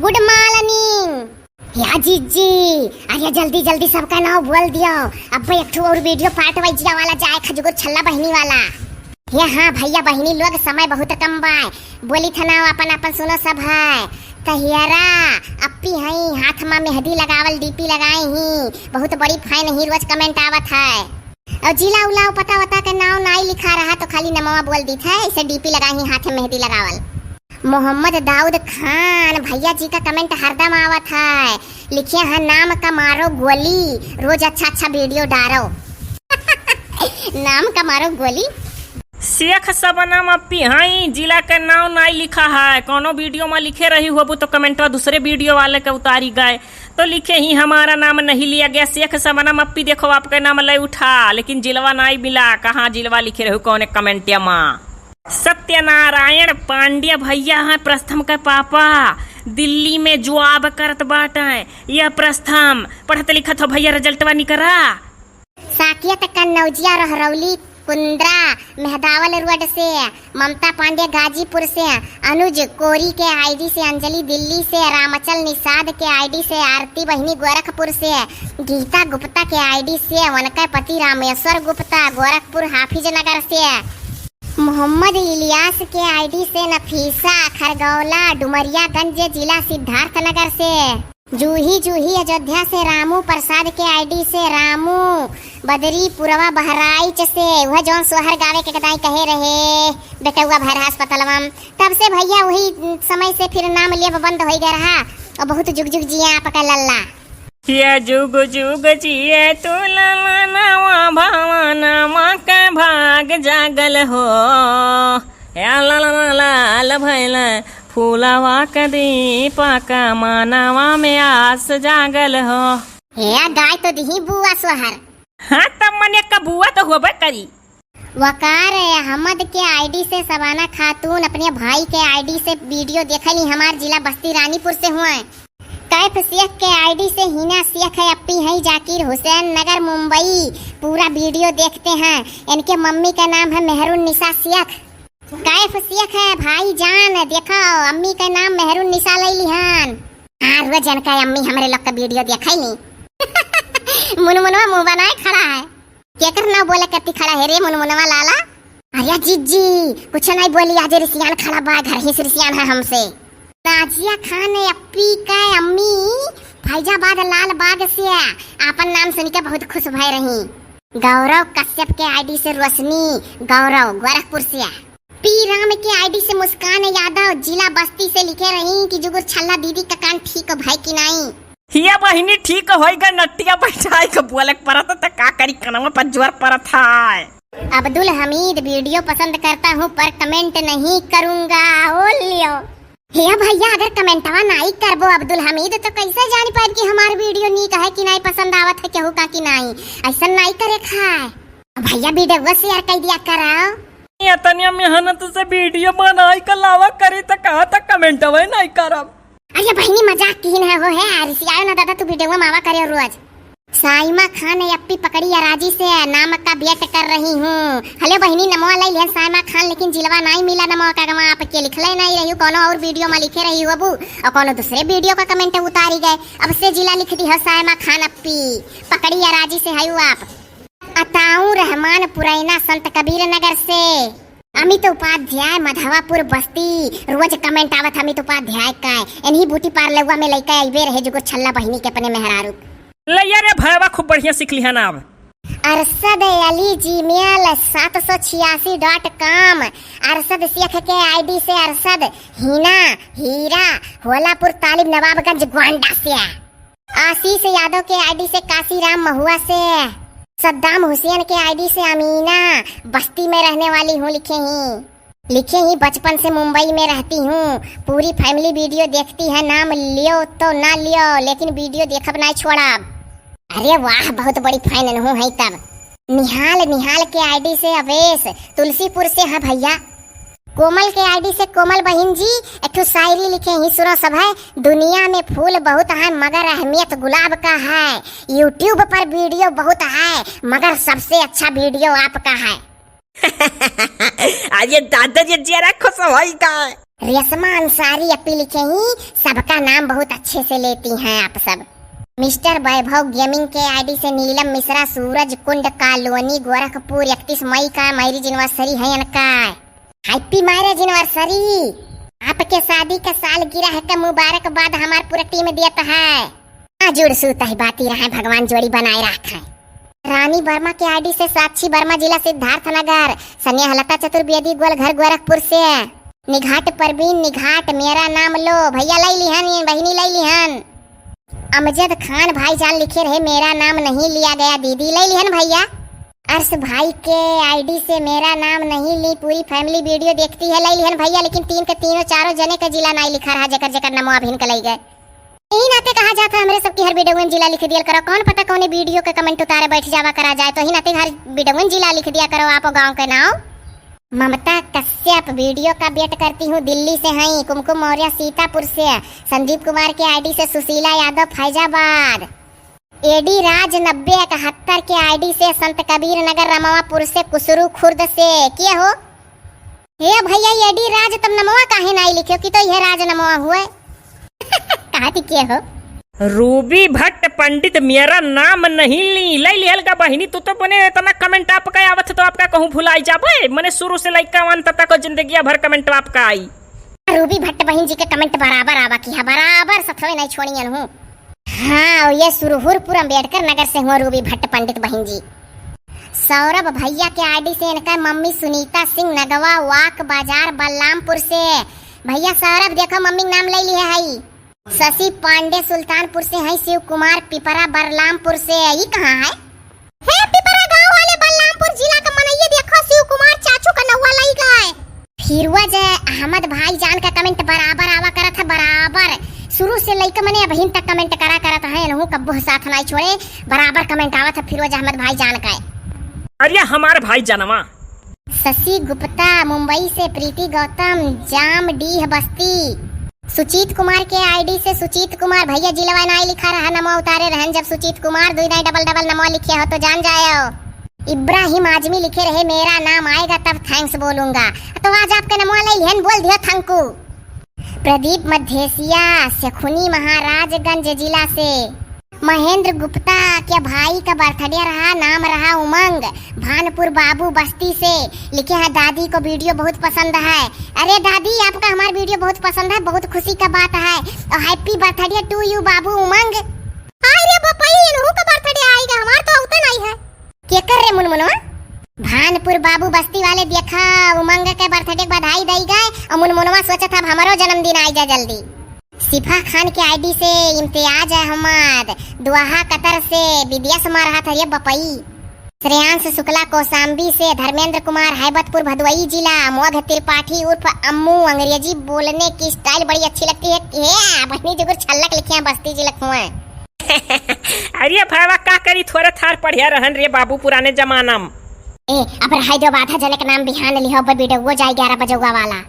Good morning या जीजी। अरे जल्दी जल्दी सबका नाम बोल दियो। अब एक ठो और वीडियो पार्ट वाइजिया वाला जाए खजगुर छल्ला बहनी वाला। ये हाँ भैया बहनी लोग समय बहुत कम बाय। बोली था ना अपन अपन सुनो सब है। तहियारा अपी हई हाथ में मेहंदी लगावल डीपी लगाई ही बहुत बड़ी फैन ही रोज कमेंट आवत है। और जिला उलाओ पता वता के नाम नहीं लिखा रहा तो खाली नमवा बोल दी था इसे डीपी लगाई हाथ में मेहंदी लगावल। मोहम्मद दाऊद खान भैया जी का कमेंट हरदम आवत है। लिखे हैं नाम का मारो गोली रोज अच्छा अच्छा वीडियो डालो। नाम का मारो गोली शेख सबनम अपी हाई जिला के नाम नहीं लिखा है। कोनो वीडियो में लिखे रही हो तो कमेंटवा दूसरे वीडियो वाले के उतारी गए तो लिखे ही हमारा नाम नहीं लिया गया। शेख सबनम अपी देखो आपका नाम ले उठा लेकिन जिलवा नहीं मिला। कहाँ जिलवा लिखे रहे कौन कमेंटिया माँ। सत्यनारायण पांड्या भैया है प्रस्थम के पापा दिल्ली में जॉब करत बाटे। यह प्रस्थम पढ़त लिखत हो भैया रिजल्टवा निकरा। साकियत कन्नौजिया रहरौली कुंद्रा मेहदावल रोड से ममता पांडे गाजीपुर से अनुज कोरी के आईडी से अंजलि दिल्ली से रामचल निषाद के आईडी से आरती बहिनी गोरखपुर से गीता गुप्ता के आईडी से वनका पति रामेश्वर गुप्ता गोरखपुर हाफिज नगर से मोहम्मद इलियास के आईडी से नफीसा खरगौला डुमरियागंज जिला सिद्धार्थ नगर से जूही जूही अयोध्या से रामू प्रसाद के आईडी से रामू बदरी पुरवा बहराइच से वह जौन सोहर गावे के कदाई कहे रहे बेटुआ भैर अस्पताल में तब से भैया वही समय से फिर नाम लिए बंद हो गया रहा और बहुत जुग जुग जिया आपका लल्ला। ये जुग जुग जिए तू ललनवा भवनमा के भाग जागल हो। या लाल भैल फूलवा के दीपा का मानवा में आस जागल हो। हे गाय तो दिही बुआ सोहर। हाँ तब मने का बुआ तो होबे करी। वकार अहमद के आईडी से सबाना खातून अपने भाई के आईडी से वीडियो देखली हमार जिला बस्ती रानीपुर से हुआ। कैफ शेख के आईडी से हिना शेख है अपी है जाकिर हुसैन नगर मुंबई पूरा वीडियो देखते हैं। इनके मम्मी का नाम है मेहरून निशा शेख। कैफ शेख है भाई जान देखो अम्मी का नाम मेहरून निशा लैलिहान। हाँ रोज जनका अम्मी हमारे लोग का वीडियो देखा ही नहीं। मुनमुनवा मुंह बनाए खड़ा है केकर ना बोले करती खड़ा है रे मुनमुनवा लाला। अरे जीजी कुछ नहीं बोली आज रिसियान खड़ा बा घर ही रिसियान है हमसे। राजिया खान अपी का अम्मी फैजाबाद लाल बाग से अपन नाम सुन के बहुत खुश भय रही। गौरव कश्यप के आईडी से रोशनी गौरव गोरखपुर से पी राम के आईडी से मुस्कान यादव जिला बस्ती से लिखे रही कि जुगुर छल्ला दीदी का कान ठीक भाई कि नहीं। हिया बहिनी ठीक होइगा नटिया बैठाई के बोले परत त का करी कनवा पर जोर परत है। अब्दुल हमीद वीडियो पसंद करता हूँ पर कमेंट नहीं करूँगा। ओ लियो हे भैया अगर कमेंटवा नहीं करबो अब्दुल हमीद तो कैसे जान पाए कि हमार वीडियो नीक है कि नहीं पसंद आवत है केहू का कि नहीं। ऐसा नहीं करे खाए भैया वीडियो शेयर कर दिया कराओ। ये तनिया मेहनत से वीडियो बनाई के लावा करे त कहा तक कमेंटवा नहीं करब। अरे बहनी मजाक की है वो है रिसियाओ ना दादा तू वीडियो मावा करे रोज। साइमा खान अपी पकड़ी अराजी से नाम का वेट कर रही हूँ। हेलो बहनी नमो ले लिया साइमा खान लेकिन जिलवा नहीं मिला नमो का गवा आप के लिखले नहीं रही कोनो और वीडियो में लिखे रही हो अबू और कोनो दूसरे वीडियो का कमेंट उतारी गए। अब से जिला लिख दी है साइमा खान अपी पकड़ी अराजी से है आप। अताऊ रहमान पुरैना संत कबीर नगर से अमित उपाध्याय मधवापुर बस्ती रोज कमेंट आवत अमित उपाध्याय का इन्हीं ब्यूटी पार्लर में लइका आइबे रहे जो छल्ला बहिनी के अपने मेहरारू लैया रे भैया खूब बढ़िया सीख ली है ना। अरशद अली जीमेल 786.com अरशद शेख के आईडी से अरशद हिना हीरा होलापुर तालिब नवाबगंज गोंडा से आशीष यादव के आईडी से काशीराम महुआ से सद्दाम हुसैन के आईडी से अमीना बस्ती में रहने वाली हूँ लिखे ही बचपन से मुंबई में रहती हूँ पूरी फैमिली वीडियो देखती है नाम लियो तो ना लियो लेकिन वीडियो देखब नहीं छोड़ा। अरे वाह बहुत बड़ी फैन हूँ है तब। निहाल के आईडी से अवेश तुलसीपुर से है भैया। कोमल के आईडी से कोमल बहन जी एक शायरी लिखे ही सुनो सब है। दुनिया में फूल बहुत है मगर अहमियत गुलाब का है। यूट्यूब पर वीडियो बहुत है मगर सबसे अच्छा वीडियो आपका है। अरे दादा जी जरा खुश होइगा। रेशमा अंसारी अपी लिखे ही सबका नाम बहुत अच्छे से लेती हैं आप सब। मिस्टर वैभव गेमिंग के आईडी से नीलम मिश्रा सूरज कुंड कॉलोनी गोरखपुर 31 मई का मैरिज एनिवर्सरी है इनका। Happy marriage anniversary. आपके शादी का सालगिरह का मुबारकबाद हमार पूरा टीम देता है। जुड़ सूता ही बाती रहा भगवान जोड़ी बनाए रखा है। रानी वर्मा के आईडी से साक्षी वर्मा जिला सिद्धार्थ नगर सन्या हलता चतुर्वेदी गोल घर गोरखपुर से। निघाट परवीन निघाट मेरा नाम लो भैया लाई लिहन बहिनी लाई लिहन। अमजद खान भाईजान लिखे रहे मेरा नाम नहीं लिया गया दीदी लाई लिहन भैया। अर्श भाई के आईडी से मेरा नाम नहीं ली पूरी फैमिली वीडियो देखती है लाई लिहन भैया, लेकिन तीन के तीनों चारों जने का जिला नहीं लिखा रहा जकर जकर नमो अभिन का लाई गए। यही नाते कहा जाता है हमरे सबकी हर वीडियो में जिला लिख दिया करो। कौन पता कौन वीडियो के कमेंट उतारे बैठ जावा करा जाए, तो ही नाते हर वीडियो में जिला लिख दिया करो आप गाँव के नाम। ममता कश्यप वीडियो का वेट करती हूँ दिल्ली से हैं। कुमकुम मौर्य सीतापुर से। संदीप कुमार के आईडी से सुशीला यादव फैजाबाद। एडी राज 9071 के आईडी से संत कबीर नगर रमावापुर से कुसरू खुर्द से। क्या हो हे भैया एडी राज तब नमवा काहे नहीं लिखो कि तो यह राज नमवा हुए कहा थी क्या हो। रूबी भट्ट पंडित मेरा नाम नहीं ली लाई लिहल का बहिनी तू तो बने इतना कमेंट आपका आवत तो आपका कहूँ भुलाई जाबे। मैंने शुरू से लइका वन तक जिंदगी भर कमेंट आपका आई। रूबी भट्ट बहन जी के कमेंट बराबर आवा की है बराबर सथवे नहीं छोड़ियन हूँ। हाँ ये सुरहुरपुर अम्बेडकर नगर से हुआ रूबी भट्ट पंडित बहन जी। सौरभ भैया के आईडी से इनका मम्मी सुनीता सिंह नगवा वाक बाजार बलरामपुर से। भैया सौरभ देखो मम्मी नाम ले लिया है। शशि पांडे सुल्तानपुर से है। शिव कुमार पिपरा बलरामपुर से। ये कहाँ है हे पिपरा गांव वाले बलरामपुर जिला का मनइये देखो शिव कुमार चाचू का नौवा लाई गए। फिरोज अहमद भाई जान का कमेंट बराबर आवा करा था बराबर शुरू से लेकर मैंने अभी तक कमेंट करा है नहु कब्बो साथ नहीं छोड़े बराबर कमेंट आवा था फिरोज अहमद भाई जान का। अरे हमारे भाई जानवा। शशि गुप्ता मुंबई से। प्रीति गौतम जाम डीह बस्ती। सुचित कुमार के आईडी से सुचित कुमार भैया जिलवा नहीं लिखा रहा नमो उतारे रहन जब सुचित कुमार 29 नमो लिखे हो तो जान जाओ। इब्राहिम आजमी लिखे रहे मेरा नाम आएगा तब थैंक्स बोलूंगा तो आज आपका नमो ले लिहन बोल दियो थैंकू। प्रदीप मधेसिया शेखुनी महाराजगंज जिला से। महेंद्र गुप्ता के भाई का बर्थडे रहा नाम रहा उमंग भानपुर बाबू बस्ती से। लिखे हैं दादी को वीडियो बहुत पसंद है। अरे दादी आपका हमारा वीडियो बहुत पसंद है बहुत खुशी का बात है और हैप्पी बर्थडे टू यू बाबू उमंग। अरे बापा इनहु का बर्थडे आएगा हमार तो उतना नहीं है के कर रे मुनमुनवा। भानपुर बाबू बस्ती वाले देखा उमंग के बर्थडे की बधाई दई गए और मुनमुनवा सोचा था हमारो जन्मदिन आ जा जल्दी। सिफा खान के आईडी से इम्तियाज अहमद दुआहा कतर से। विद्या सुमा रहा था ये बपई। श्रेयांश शुक्ला कौशाम्बी से। धर्मेंद्र कुमार हैबतपुर भदोई जिला। मोघ त्रिपाठी उर्फ अम्मू अंग्रेजी बोलने की स्टाइल बड़ी अच्छी लगती है। बहनी जुगुर छल्लक लिखे हैं बस्ती जिला हुए। अरे भावा का करी थोड़े थार पढ़िया रहन रे बाबू पुराने जमाना में। अब रहाई दो बाधा जने का नाम बिहान लिहो पर वीडियो वो जाए 11 बजे वाला।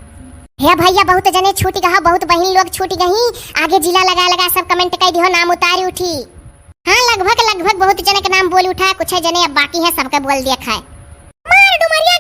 हे भैया बहुत जने छूट गहा बहुत बहन लोग छूट गही आगे जिला लगा सब कमेंट कर दियो नाम उतारी उठी। हाँ लगभग बहुत जने का नाम बोल उठा कुछ जने अब बाकी है सबका बोल दिया खाए। मार डुमरिया